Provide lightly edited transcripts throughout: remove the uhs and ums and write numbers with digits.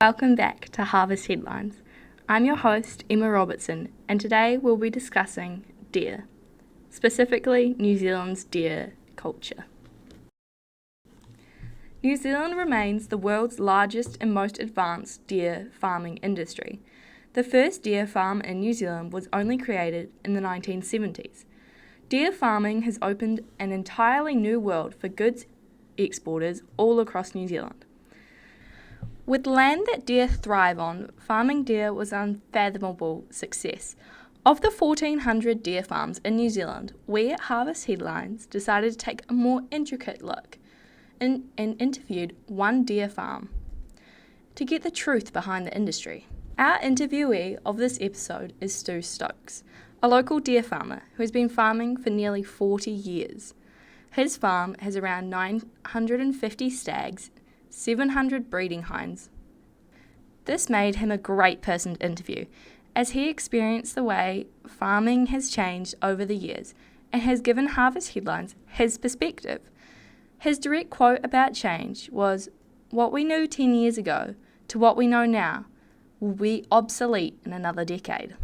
Welcome back to Harvest Headlines. I'm your host, Emma Robertson, and today we'll be discussing deer, specifically New Zealand's deer culture. New Zealand remains the world's largest and most advanced deer farming industry. The first deer farm in New Zealand was only created in the 1970s. Deer farming has opened an entirely new world for goods exporters all across New Zealand. With land that deer thrive on, farming deer was an unfathomable success. Of the 1,400 deer farms in New Zealand, we at Harvest Headlines decided to take a more intricate look and interviewed one deer farm to get the truth behind the industry. Our interviewee of this episode is Stu Stokes, a local deer farmer who has been farming for nearly 40 years. His farm has around 950 stags, 700 breeding hinds. This made him a great person to interview, as he experienced the way farming has changed over the years and has given Harvest Headlines his perspective. His direct quote about change was, "What we knew 10 years ago to what we know now will be obsolete in another decade."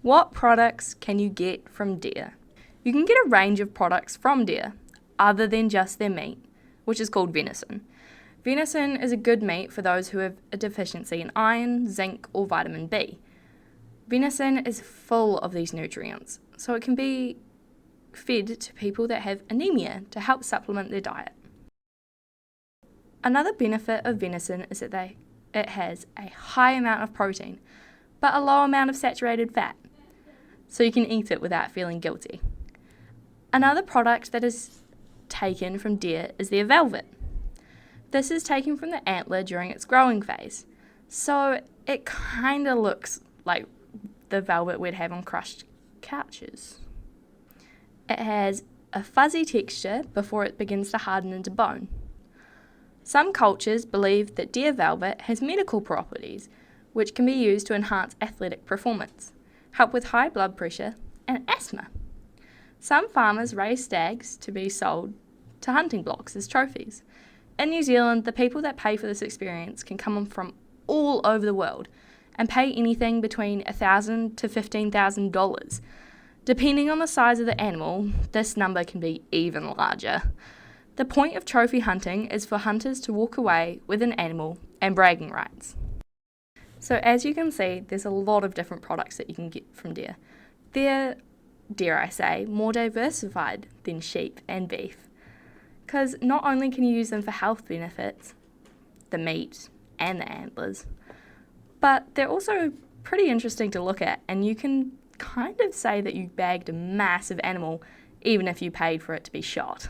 What products can you get from deer? You can get a range of products from deer, other than just their meat, which is called venison. Venison is a good meat for those who have a deficiency in iron, zinc, or vitamin B. Venison is full of these nutrients, so it can be fed to people that have anemia to help supplement their diet. Another benefit of venison is that it has a high amount of protein, but a low amount of saturated fat, so you can eat it without feeling guilty. Another product that is taken from deer is their velvet. This is taken from the antler during its growing phase, so it kind of looks like the velvet we'd have on crushed couches. It has a fuzzy texture before it begins to harden into bone. Some cultures believe that deer velvet has medical properties, which can be used to enhance athletic performance, help with high blood pressure, and asthma. Some farmers raise stags to be sold to hunting blocks as trophies. In New Zealand, the people that pay for this experience can come from all over the world and pay anything between $1,000 to $15,000. Depending on the size of the animal, this number can be even larger. The point of trophy hunting is for hunters to walk away with an animal and bragging rights. So as you can see, there's a lot of different products that you can get from deer. They're, dare I say, more diversified than sheep and beef, because not only can you use them for health benefits, the meat and the antlers, but they're also pretty interesting to look at, and you can kind of say that you bagged a massive animal even if you paid for it to be shot.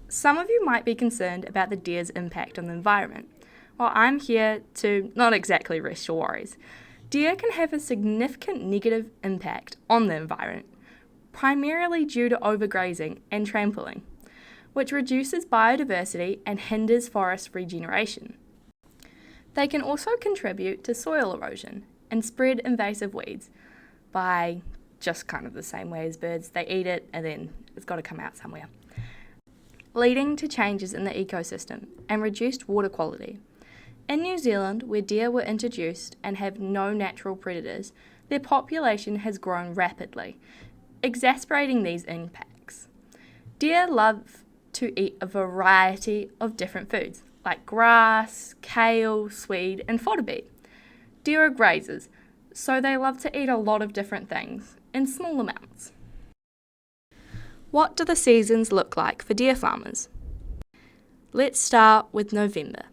Some of you might be concerned about the deer's impact on the environment. Well, I'm here to not exactly rest your worries. Deer can have a significant negative impact on the environment, primarily due to overgrazing and trampling, which reduces biodiversity and hinders forest regeneration. They can also contribute to soil erosion and spread invasive weeds by just kind of the same way as birds. They eat it and then it's got to come out somewhere, leading to changes in the ecosystem and reduced water quality. In New Zealand, where deer were introduced and have no natural predators, their population has grown rapidly, exacerbating these impacts. Deer love to eat a variety of different foods, like grass, kale, swede, and fodder beet. Deer are grazers, so they love to eat a lot of different things in small amounts. What do the seasons look like for deer farmers? Let's start with November.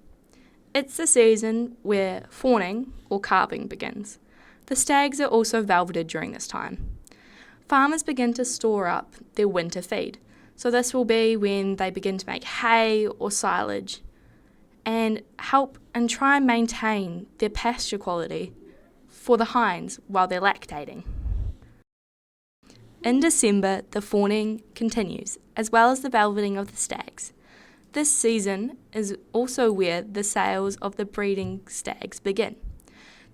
It's the season where fawning or calving begins. The stags are also velveted during this time. Farmers begin to store up their winter feed, so this will be when they begin to make hay or silage and help and try and maintain their pasture quality for the hinds while they're lactating. In December, the fawning continues, as well as the velveting of the stags. This season is also where the sales of the breeding stags begin.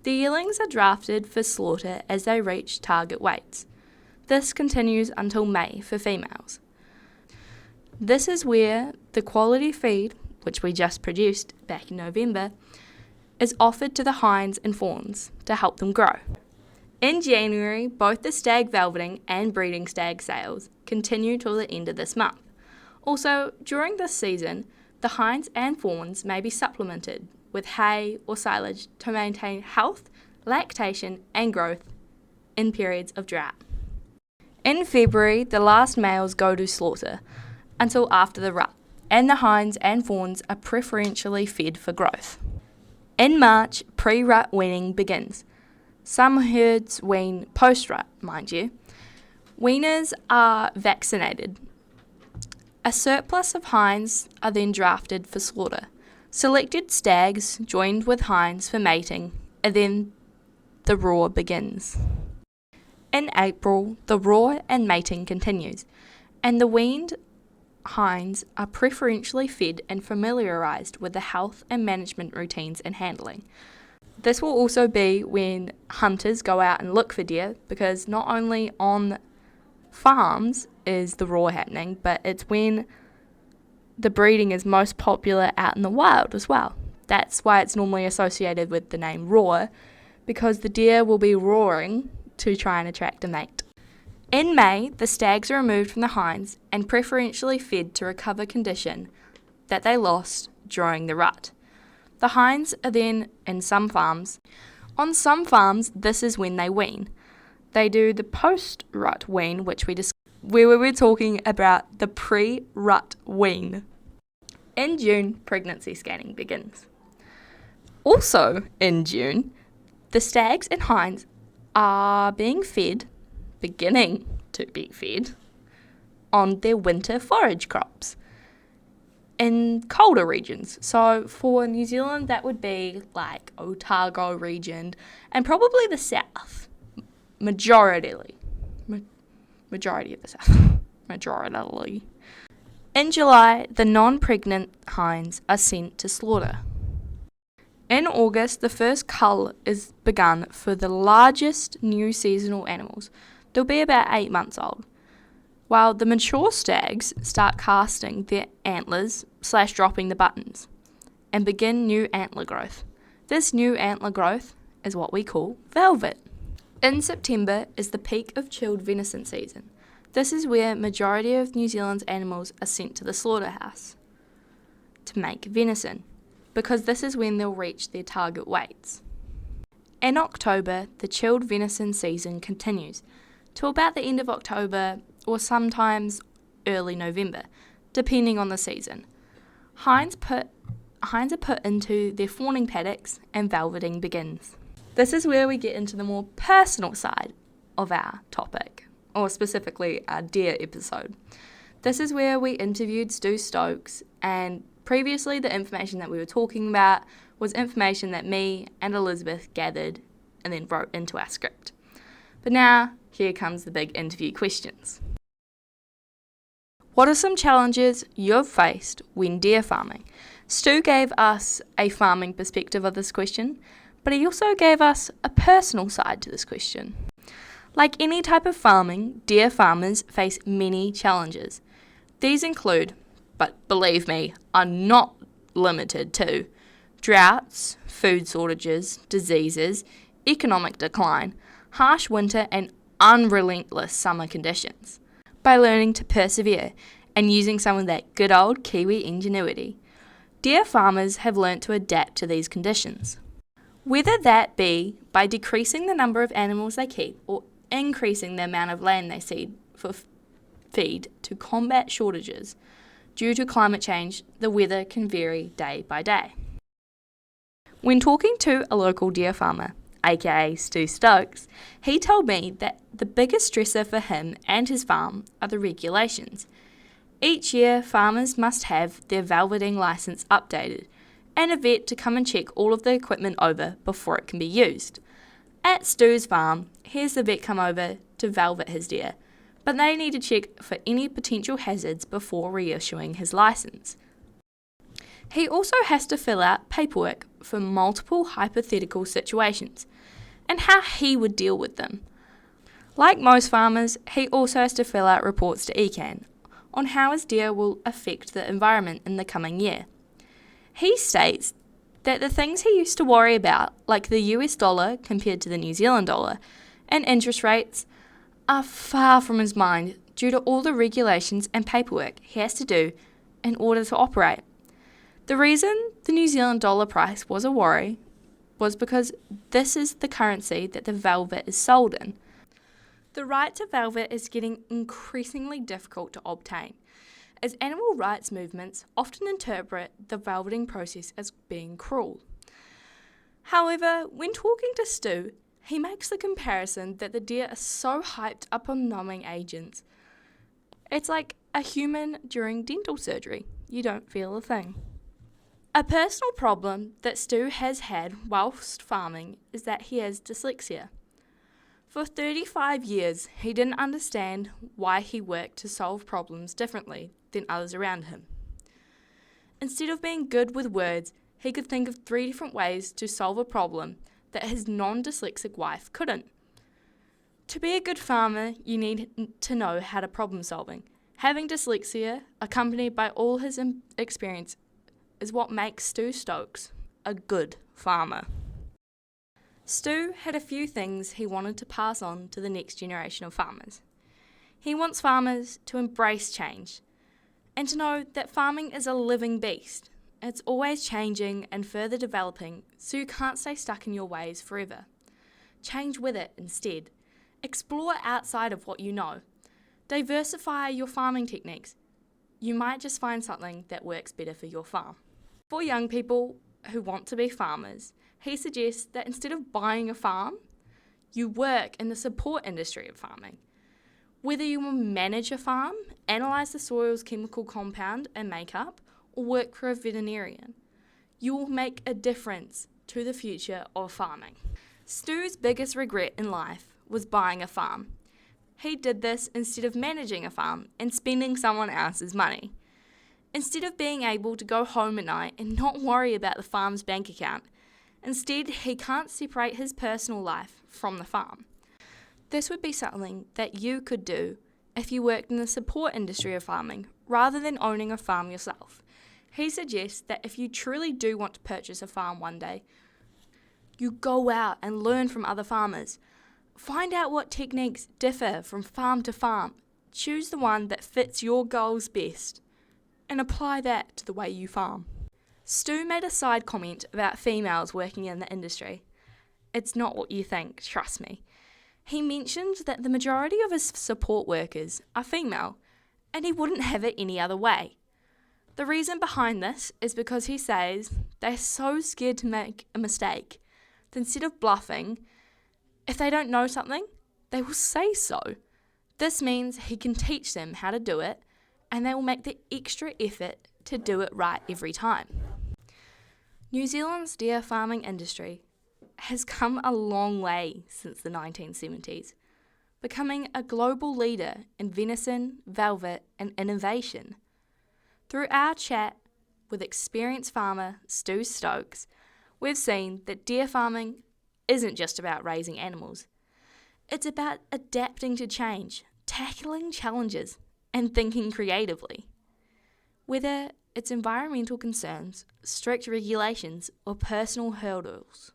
The yearlings are drafted for slaughter as they reach target weights. This continues until May for females. This is where the quality feed, which we just produced back in November, is offered to the hinds and fawns to help them grow. In January, both the stag velveting and breeding stag sales continue till the end of this month. Also, during this season, the hinds and fawns may be supplemented with hay or silage to maintain health, lactation and growth in periods of drought. In February, the last males go to slaughter until after the rut, and the hinds and fawns are preferentially fed for growth. In March, pre-rut weaning begins. Some herds wean post-rut, mind you. Weaners are vaccinated. A surplus of hinds are then drafted for slaughter. Selected stags joined with hinds for mating, and then the roar begins. In April, the roar and mating continues, and the weaned hinds are preferentially fed and familiarised with the health and management routines and handling. This will also be when hunters go out and look for deer, because not only on farms is the roar happening, but it's when the breeding is most popular out in the wild as well. That's why it's normally associated with the name roar, because the deer will be roaring to try and attract a mate. In May, the stags are removed from the hinds and preferentially fed to recover condition that they lost during the rut. The hinds are then in some farms. On some farms, this is when they wean. They do the post-rut wean, where we were talking about the pre-rut wean. In June, pregnancy scanning begins. Also in June, the stags and hinds are beginning to be fed on their winter forage crops in colder regions. So for New Zealand, that would be like Otago region and probably the south. Majority of the south. Majority. In July, the non-pregnant hinds are sent to slaughter. In August, the first cull is begun for the largest new seasonal animals. They'll be about 8 months old, while the mature stags start casting their antlers / dropping the buttons and begin new antler growth. This new antler growth is what we call velvet. In September is the peak of chilled venison season. This is where majority of New Zealand's animals are sent to the slaughterhouse to make venison, because this is when they'll reach their target weights. In October, the chilled venison season continues till about the end of October or sometimes early November, depending on the season. Hinds are put into their fawning paddocks and velveting begins. This is where we get into the more personal side of our topic, or specifically our deer episode. This is where we interviewed Stu Stokes, and previously the information that we were talking about was information that me and Elizabeth gathered and then wrote into our script. But now, here comes the big interview questions. What are some challenges you've faced when deer farming? Stu gave us a farming perspective of this question, but he also gave us a personal side to this question. Like any type of farming, deer farmers face many challenges. These include, but believe me, are not limited to, droughts, food shortages, diseases, economic decline, harsh winter and unrelentless summer conditions. By learning to persevere and using some of that good old Kiwi ingenuity, deer farmers have learnt to adapt to these conditions. Whether that be by decreasing the number of animals they keep or increasing the amount of land they seed for feed to combat shortages. Due to climate change, the weather can vary day by day. When talking to a local deer farmer, aka Stu Stokes, he told me that the biggest stressor for him and his farm are the regulations. Each year, farmers must have their velveting licence updated and a vet to come and check all of the equipment over before it can be used. At Stu's farm, here's the vet come over to velvet his deer, but they need to check for any potential hazards before reissuing his licence. He also has to fill out paperwork for multiple hypothetical situations and how he would deal with them. Like most farmers, he also has to fill out reports to ECAN on how his deer will affect the environment in the coming year. He states that the things he used to worry about, like the US dollar compared to the New Zealand dollar, and interest rates, are far from his mind due to all the regulations and paperwork he has to do in order to operate. The reason the New Zealand dollar price was a worry was because this is the currency that the velvet is sold in. The right to velvet is getting increasingly difficult to obtain, as animal rights movements often interpret the velveting process as being cruel. However, when talking to Stu, he makes the comparison that the deer are so hyped up on numbing agents. It's like a human during dental surgery. You don't feel a thing. A personal problem that Stu has had whilst farming is that he has dyslexia. For 35 years, he didn't understand why he worked to solve problems differently than others around him. Instead of being good with words, he could think of 3 different ways to solve a problem that his non-dyslexic wife couldn't. To be a good farmer, you need to know how to problem solving. Having dyslexia, accompanied by all his experience, is what makes Stu Stokes a good farmer. Stu had a few things he wanted to pass on to the next generation of farmers. He wants farmers to embrace change and to know that farming is a living beast. It's always changing and further developing, so you can't stay stuck in your ways forever. Change with it instead. Explore outside of what you know. Diversify your farming techniques. You might just find something that works better for your farm. For young people who want to be farmers, he suggests that instead of buying a farm, you work in the support industry of farming. Whether you will manage a farm, analyse the soil's chemical compound and makeup, or work for a veterinarian, you will make a difference to the future of farming. Stu's biggest regret in life was buying a farm. He did this instead of managing a farm and spending someone else's money. Instead of being able to go home at night and not worry about the farm's bank account, instead he can't separate his personal life from the farm. This would be something that you could do if you worked in the support industry of farming rather than owning a farm yourself. He suggests that if you truly do want to purchase a farm one day, you go out and learn from other farmers. Find out what techniques differ from farm to farm. Choose the one that fits your goals best and apply that to the way you farm. Stu made a side comment about females working in the industry. It's not what you think, trust me. He mentioned that the majority of his support workers are female, and he wouldn't have it any other way. The reason behind this is because he says they're so scared to make a mistake that instead of bluffing, if they don't know something, they will say so. This means he can teach them how to do it, and they will make the extra effort to do it right every time. New Zealand's deer farming industry has come a long way since the 1970s, becoming a global leader in venison, velvet, and innovation. Through our chat with experienced farmer Stu Stokes, we've seen that deer farming isn't just about raising animals. It's about adapting to change, tackling challenges, and thinking creatively. Whether it's environmental concerns, strict regulations, or personal hurdles,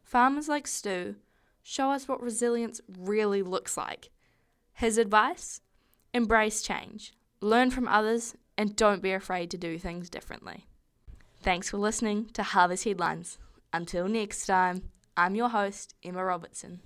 farmers like Stu show us what resilience really looks like. His advice? Embrace change, learn from others, and don't be afraid to do things differently. Thanks for listening to Harvest Headlines. Until next time, I'm your host, Emma Robertson.